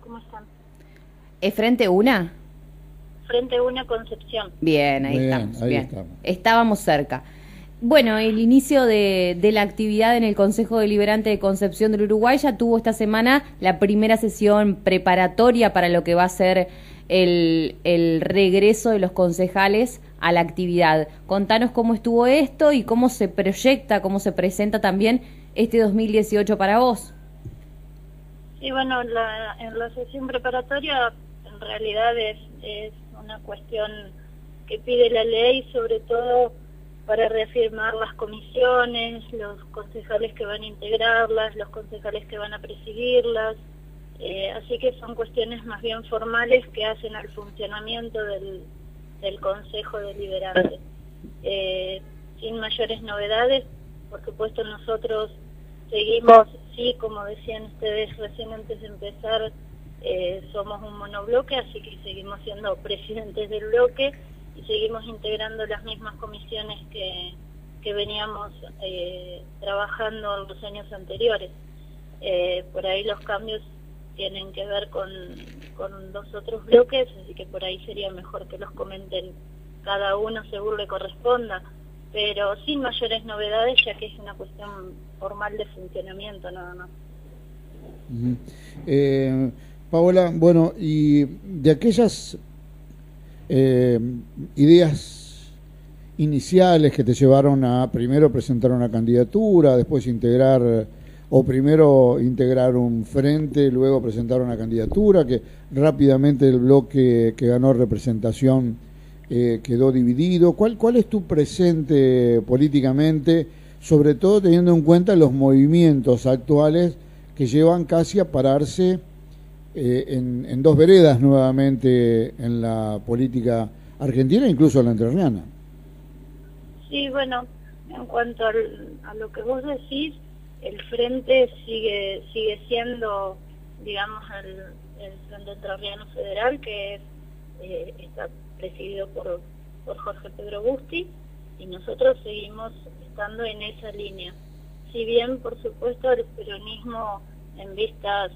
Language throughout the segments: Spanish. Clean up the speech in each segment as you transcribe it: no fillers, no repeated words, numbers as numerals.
¿cómo están? ¿Es Frente Una? Frente Una Concepción. Bien, ahí Bien, estamos. ahí Bien, estamos. estábamos cerca. Bueno, el inicio de la actividad en el Consejo Deliberante de Concepción del Uruguay ya tuvo esta semana la primera sesión preparatoria para lo que va a ser el regreso de los concejales a la actividad. Contanos cómo estuvo esto y cómo se proyecta, cómo se presenta también este 2018 para vos. Sí, bueno, en la sesión preparatoria en realidad es una cuestión que pide la ley, sobre todo para reafirmar las comisiones, los concejales que van a integrarlas, los concejales que van a presidirlas, así que son cuestiones más bien formales que hacen al funcionamiento del Consejo Deliberante. Sin mayores novedades, por supuesto nosotros seguimos, sí, como decían ustedes recién antes de empezar, somos un monobloque, así que seguimos siendo presidentes del bloque y seguimos integrando las mismas comisiones que veníamos trabajando en los años anteriores. Por ahí los cambios tienen que ver con los otros bloques, así que por ahí sería mejor que los comenten cada uno según le corresponda, pero sin mayores novedades, ya que es una cuestión formal de funcionamiento nada más. Paola, bueno, y de aquellas ideas iniciales que te llevaron a primero presentar una candidatura, después integrar, o primero integrar un frente, luego presentar una candidatura, que rápidamente el bloque que ganó representación quedó dividido. ¿Cuál es tu presente políticamente, sobre todo teniendo en cuenta los movimientos actuales que llevan casi a pararse en dos veredas nuevamente en la política argentina, incluso en la entrerriana? Sí, bueno, en cuanto a lo que vos decís, el frente sigue siendo, digamos, el Frente Entrerriano Federal, que está presidido por Jorge Pedro Busti, y nosotros seguimos estando en esa línea. Si bien, por supuesto, el peronismo, en vistas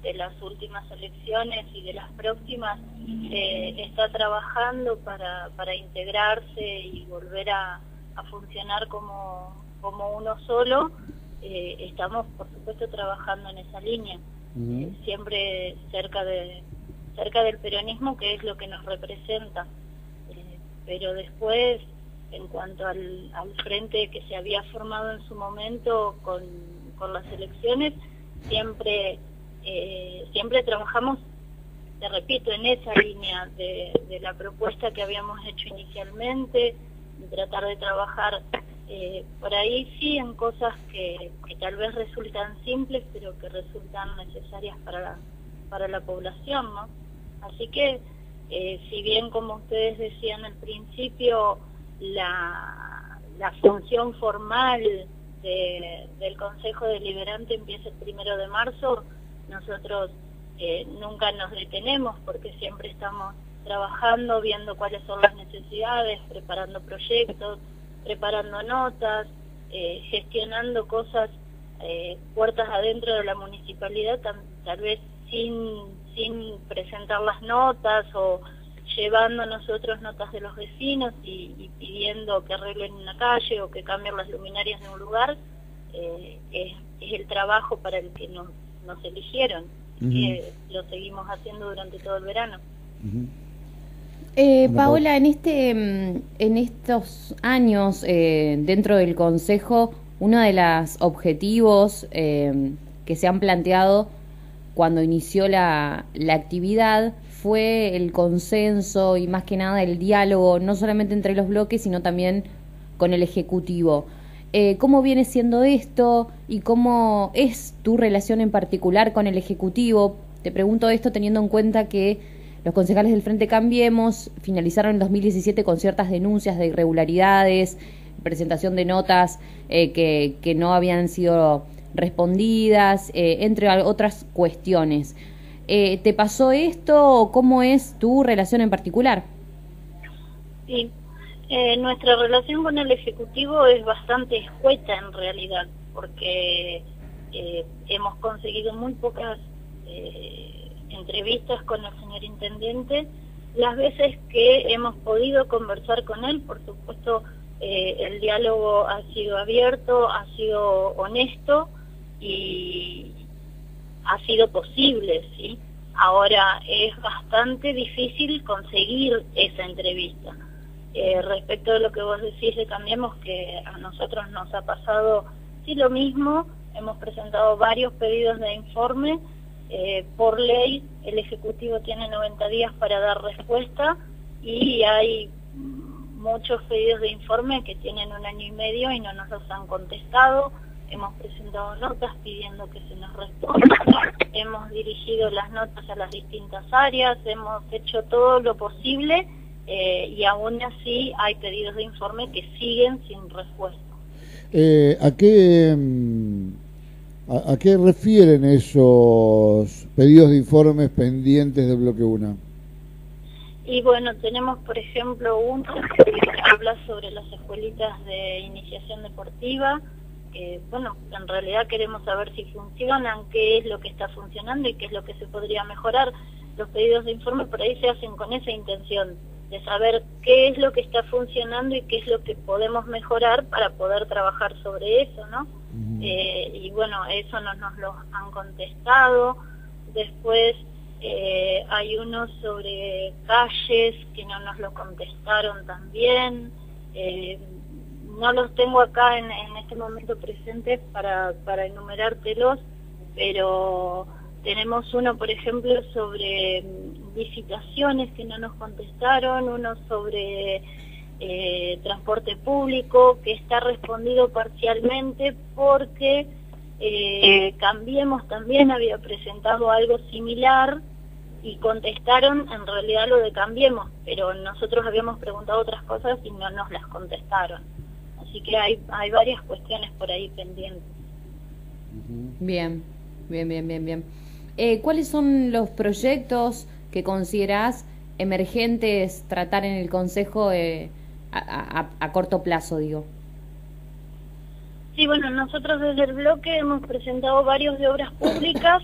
de las últimas elecciones y de las próximas, está trabajando para integrarse y volver a funcionar como uno solo, estamos, por supuesto, trabajando en esa línea, siempre cerca del peronismo, que es lo que nos representa. Pero después, en cuanto al frente que se había formado en su momento con las elecciones, siempre trabajamos, te repito, en esa línea de la propuesta que habíamos hecho inicialmente, de tratar de trabajar por ahí sí en cosas que tal vez resultan simples, pero que resultan necesarias para la población, ¿no? Así que, si bien, como ustedes decían al principio, la función formal del Consejo Deliberante empieza el 1 de marzo, nosotros nunca nos detenemos, porque siempre estamos trabajando, viendo cuáles son las necesidades, preparando proyectos, preparando notas, gestionando cosas puertas adentro de la municipalidad, tal vez sin presentar las notas, o llevando nosotros notas de los vecinos y pidiendo que arreglen una calle o que cambien las luminarias de un lugar. Es el trabajo para el que nos eligieron, que lo seguimos haciendo durante todo el verano. Paola, en estos años dentro del Consejo, uno de los objetivos que se han planteado cuando inició la actividad fue el consenso y más que nada el diálogo, no solamente entre los bloques, sino también con el Ejecutivo. ¿Cómo viene siendo esto y cómo es tu relación en particular con el Ejecutivo? Te pregunto esto teniendo en cuenta que los concejales del Frente Cambiemos finalizaron en 2017 con ciertas denuncias de irregularidades, presentación de notas que no habían sido respondidas, entre otras cuestiones. ¿Te pasó esto o cómo es tu relación en particular? Sí, nuestra relación con el Ejecutivo es bastante escueta en realidad, porque hemos conseguido muy pocas entrevistas con el señor intendente, las veces que hemos podido conversar con él, por supuesto, el diálogo ha sido abierto, ha sido honesto y ha sido posible, ¿sí? Ahora es bastante difícil conseguir esa entrevista. Respecto de lo que vos decís de Cambiemos, que a nosotros nos ha pasado sí lo mismo, hemos presentado varios pedidos de informe. Por ley el Ejecutivo tiene 90 días para dar respuesta y hay muchos pedidos de informe que tienen 1 año y medio y no nos los han contestado. Hemos presentado notas pidiendo que se nos responda, hemos dirigido las notas a las distintas áreas, hemos hecho todo lo posible y aún así hay pedidos de informe que siguen sin respuesta. ¿A qué refieren esos pedidos de informes pendientes del bloque 1? Y bueno, tenemos por ejemplo uno que habla sobre las escuelitas de iniciación deportiva. Bueno, en realidad queremos saber si funcionan, qué es lo que está funcionando y qué es lo que se podría mejorar. Los pedidos de informe por ahí se hacen con esa intención, de saber qué es lo que está funcionando y qué es lo que podemos mejorar para poder trabajar sobre eso, ¿no? Y bueno, eso no nos lo han contestado. Después hay uno sobre calles que no nos lo contestaron también. No los tengo acá en este momento presentes para enumerártelos, pero tenemos uno, por ejemplo, sobre licitaciones que no nos contestaron, uno sobre transporte público que está respondido parcialmente porque Cambiemos también había presentado algo similar y contestaron en realidad lo de Cambiemos, pero nosotros habíamos preguntado otras cosas y no nos las contestaron. Así que hay varias cuestiones por ahí pendientes. Bien. ¿Cuáles son los proyectos que considerás emergentes tratar en el Consejo a corto plazo, digo? Sí, bueno, nosotros desde el bloque hemos presentado varios de obras públicas.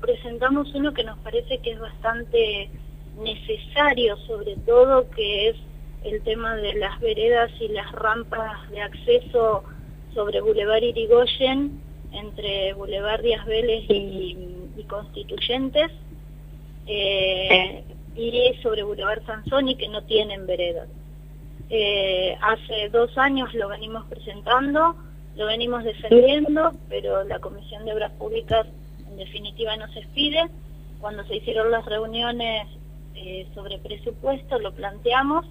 Presentamos uno que nos parece que es bastante necesario, sobre todo, que es el tema de las veredas y las rampas de acceso sobre Boulevard Irigoyen, entre Boulevard Díaz Vélez y Constituyentes, y sobre Boulevard Sansoni, que no tienen veredas. Hace 2 años lo venimos presentando, lo venimos defendiendo, pero la Comisión de Obras Públicas en definitiva no se pide. Cuando se hicieron las reuniones sobre presupuesto lo planteamos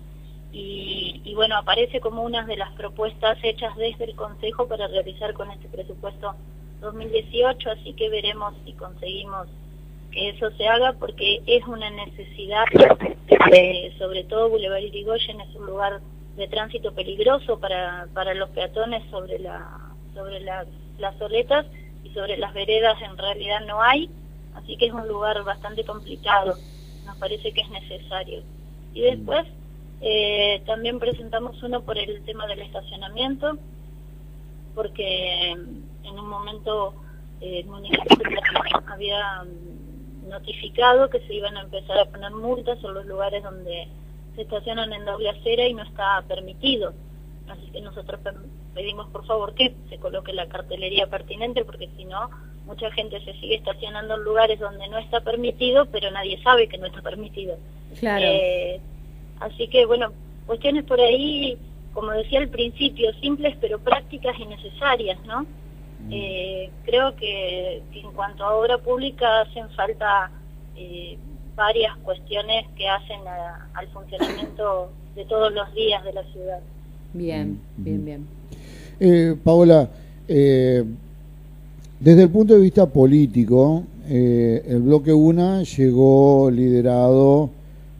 y bueno, aparece como una de las propuestas hechas desde el Consejo para realizar con este presupuesto 2018, así que veremos si conseguimos que eso se haga, porque es una necesidad. Sobre todo Boulevard Irigoyen es un lugar de tránsito peligroso para los peatones sobre las plazoletas, y sobre las veredas en realidad no hay, así que es un lugar bastante complicado, nos parece que es necesario. Y después también presentamos uno por el tema del estacionamiento, porque en un momento el municipio había notificado que se iban a empezar a poner multas en los lugares donde se estacionan en doble acera y no está permitido. Así que nosotros pedimos por favor que se coloque la cartelería pertinente, porque si no, mucha gente se sigue estacionando en lugares donde no está permitido, pero nadie sabe que no está permitido. Claro. Así que bueno, cuestiones por ahí, como decía al principio, simples pero prácticas y necesarias, ¿no? Creo que en cuanto a obra pública hacen falta varias cuestiones que hacen al funcionamiento de todos los días de la ciudad. Bien. Paola, desde el punto de vista político, el bloque UNA llegó liderado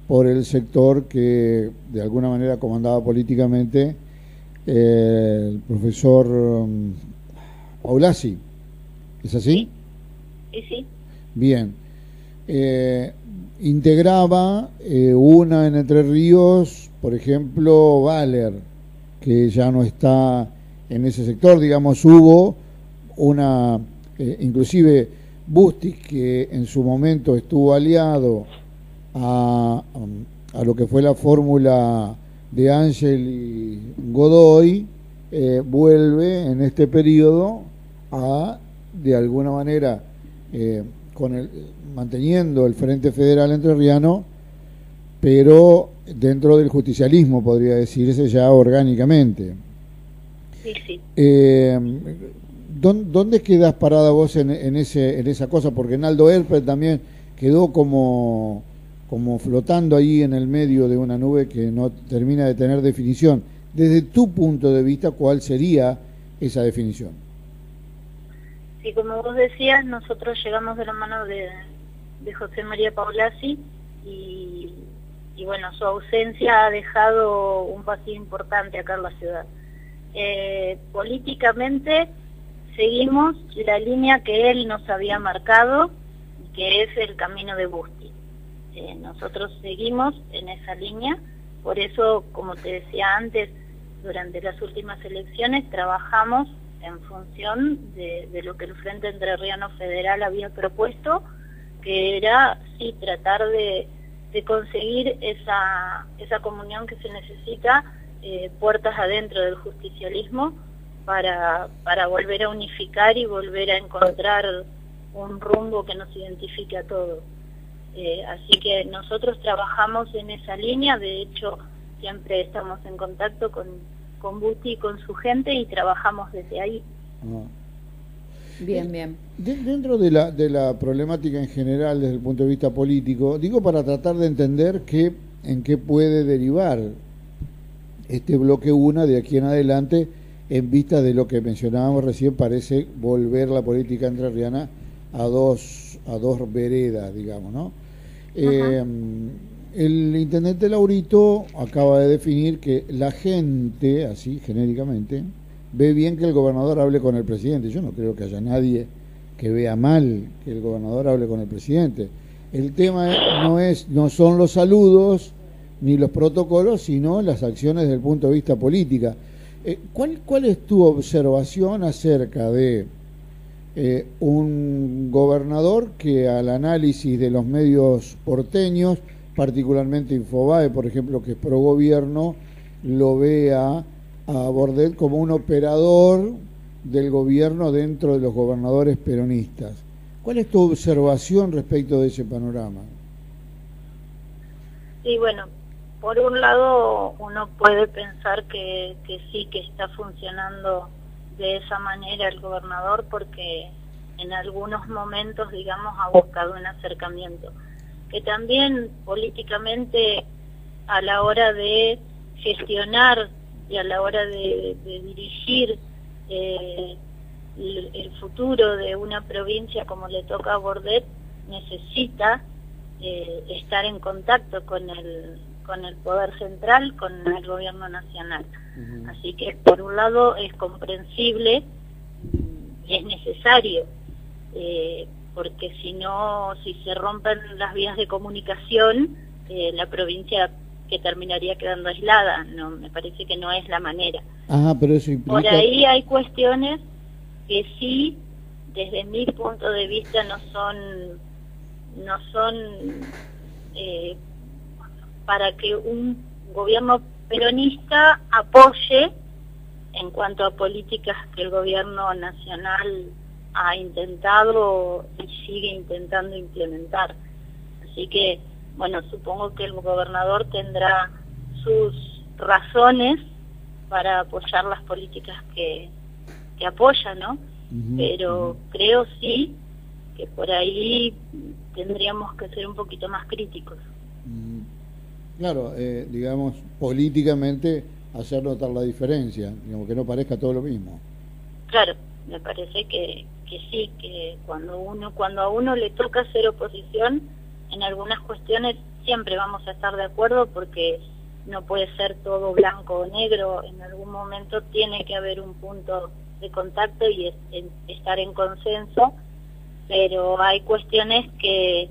por el sector que de alguna manera comandaba políticamente el profesor Paolasi, ¿es así? Sí. Bien. Integraba una en Entre Ríos, por ejemplo, Valer, que ya no está en ese sector, digamos, hubo una, inclusive Bustis, que en su momento estuvo aliado a lo que fue la fórmula de Ángel y Godoy, vuelve en este periodo a, de alguna manera, manteniendo el Frente Federal Entrerriano, pero dentro del justicialismo, podría decirse ya orgánicamente. Sí, sí. ¿Dónde quedás parada vos en esa cosa? Porque Naldo Erpel también quedó como flotando ahí en el medio de una nube que no termina de tener definición. Desde tu punto de vista, ¿cuál sería esa definición? Sí, como vos decías, nosotros llegamos de la mano de José María Paolazzi y bueno, su ausencia ha dejado un vacío importante acá en la ciudad. Políticamente seguimos la línea que él nos había marcado, que es el camino de Bustis. Nosotros seguimos en esa línea, por eso, como te decía antes, durante las últimas elecciones trabajamos en función de lo que el Frente Entrerriano Federal había propuesto, que era, sí, tratar de conseguir esa comunión que se necesita puertas adentro del justicialismo para volver a unificar y volver a encontrar un rumbo que nos identifique a todos. Así que nosotros trabajamos en esa línea, de hecho siempre estamos en contacto con Busti y con su gente y trabajamos desde ahí. Bien, bien. Dentro de la problemática en general desde el punto de vista político, digo para tratar de entender en qué puede derivar este bloque 1 de aquí en adelante, en vista de lo que mencionábamos recién, parece volver la política entrerriana a dos veredas, digamos, ¿no? El intendente Laurito acaba de definir que la gente, así genéricamente, ve bien que el gobernador hable con el presidente. Yo no creo que haya nadie que vea mal que el gobernador hable con el presidente. El tema no son los saludos ni los protocolos, sino las acciones desde el punto de vista política. ¿Cuál es tu observación acerca de un gobernador que al análisis de los medios porteños, particularmente Infobae, por ejemplo, que es pro gobierno, lo ve a Bordet como un operador del gobierno dentro de los gobernadores peronistas? ¿Cuál es tu observación respecto de ese panorama? Sí, bueno, por un lado uno puede pensar que sí, que está funcionando de esa manera el gobernador, porque en algunos momentos, digamos, ha buscado un acercamiento, que también políticamente a la hora de gestionar y a la hora de dirigir el futuro de una provincia como le toca a Bordet, necesita estar en contacto con el poder central, con el gobierno nacional. Así que por un lado es comprensible y es necesario, porque si se rompen las vías de comunicación, la provincia que terminaría quedando aislada. No, me parece que no es la manera. Pero eso implica... Por ahí hay cuestiones que sí, desde mi punto de vista, no son para que un gobierno peronista apoye en cuanto a políticas que el gobierno nacional ha intentado y sigue intentando implementar. Así que, bueno, supongo que el gobernador tendrá sus razones para apoyar las políticas que apoya, ¿no? Pero creo sí que por ahí tendríamos que ser un poquito más críticos. Claro, digamos, políticamente hacer notar la diferencia, digamos, que no parezca todo lo mismo. Claro, me parece que sí, que cuando a uno le toca hacer oposición, en algunas cuestiones siempre vamos a estar de acuerdo, porque no puede ser todo blanco o negro. En algún momento tiene que haber un punto de contacto y estar en consenso, pero hay cuestiones que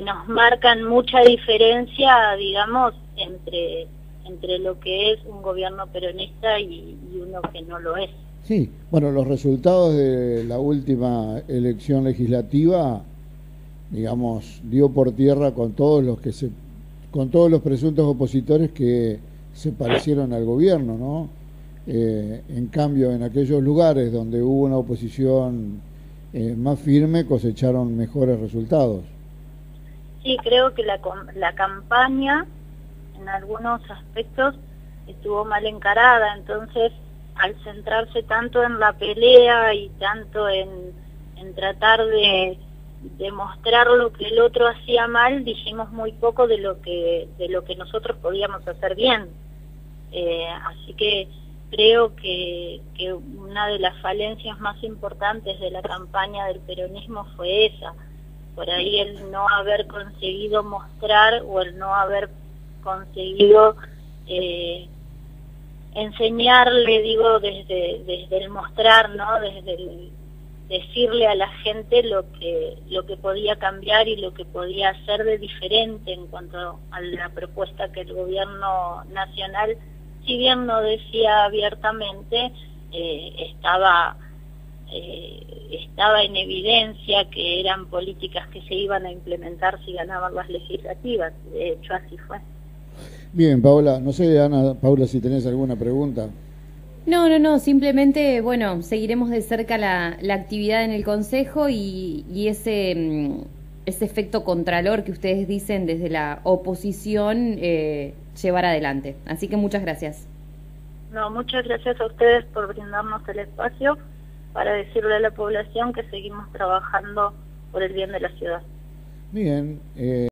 nos marcan mucha diferencia, digamos, entre lo que es un gobierno peronista y uno que no lo es. Sí, bueno, los resultados de la última elección legislativa, digamos, dio por tierra con todos con todos los presuntos opositores que se parecieron al gobierno, ¿no? En cambio, en aquellos lugares donde hubo una oposición más firme, cosecharon mejores resultados. Sí, creo que la campaña en algunos aspectos estuvo mal encarada, entonces al centrarse tanto en la pelea y tanto en tratar de demostrar lo que el otro hacía mal, dijimos muy poco de lo que nosotros podíamos hacer bien. Así que creo que una de las falencias más importantes de la campaña del peronismo fue esa, por ahí el no haber conseguido mostrar o el no haber conseguido enseñarle, digo, desde el mostrar, ¿no? Desde el decirle a la gente lo que podía cambiar y lo que podía hacer de diferente en cuanto a la propuesta que el gobierno nacional, si bien no decía abiertamente, estaba en evidencia que eran políticas que se iban a implementar si ganaban las legislativas. De hecho, así fue. Bien, Paola, no sé, Ana, Paula, si tenés alguna pregunta. No, simplemente, bueno, seguiremos de cerca la actividad en el Consejo y ese efecto contralor que ustedes dicen desde la oposición llevar adelante. Así que muchas gracias. No, muchas gracias a ustedes por brindarnos el espacio para decirle a la población que seguimos trabajando por el bien de la ciudad. Bien.